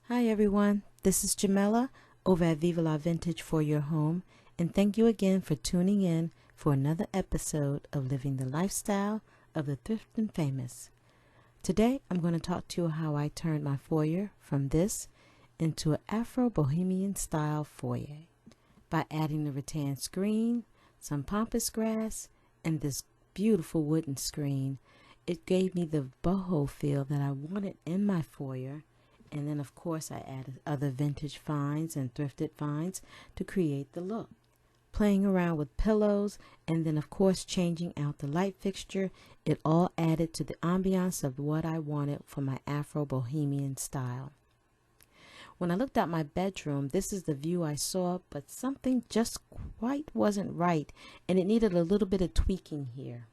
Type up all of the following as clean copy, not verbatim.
Hi everyone, this is Jamela over at Viva La Vintage for your home, and thank you again for tuning in for another episode of Living the Lifestyle of the Thrift and Famous. Today I'm going to talk to you how I turned my foyer from this into an Afro Bohemian style foyer by adding the rattan screen, some pampas grass, and this beautiful wooden screen. It gave me the boho feel that I wanted in my foyer. And then, of course, I added other vintage finds and thrifted finds to create the look. Playing around with pillows and then, of course, changing out the light fixture, it all added to the ambiance of what I wanted for my Afro Bohemian style. When I looked out my bedroom, this is the view I saw, but something just quite wasn't right, and it needed a little bit of tweaking here.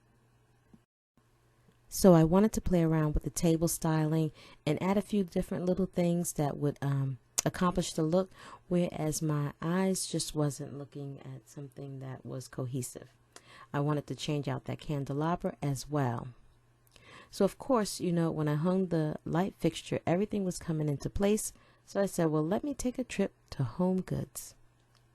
So I wanted to play around with the table styling and add a few different little things that would accomplish the look, whereas my eyes just wasn't looking at something that was cohesive. I wanted to change out that candelabra as well. So of course, you know, when I hung the light fixture, everything was coming into place. So I said, well, let me take a trip to Home Goods.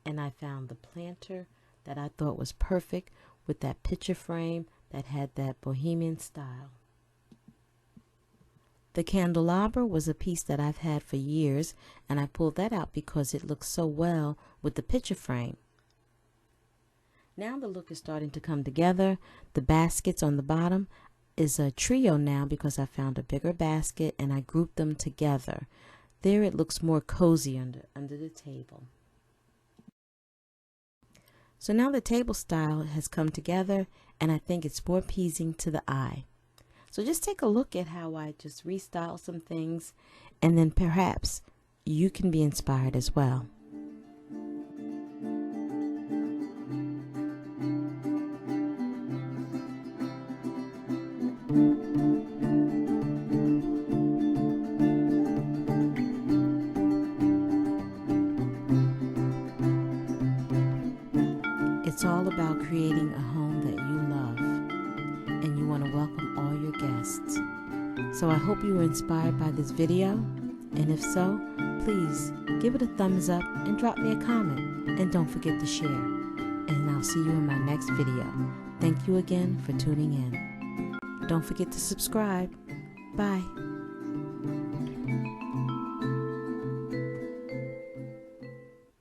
And I found the planter that I thought was perfect with that picture frame that had that bohemian style. The candelabra was a piece that I've had for years, and I pulled that out because it looks so well with the picture frame. Now the look is starting to come together. The baskets on the bottom is a trio now because I found a bigger basket and I grouped them together. There it looks more cozy under the table. So now the table style has come together, and I think it's more pleasing to the eye. So just take a look at how I just restyle some things, and then perhaps you can be inspired as well. It's all about creating a home that you love, and you want to welcome all your guests. So I hope you were inspired by this video, and if so, please give it a thumbs up and drop me a comment, and don't forget to share. And I'll see you in my next video. Thank you again for tuning in. Don't forget to subscribe. Bye.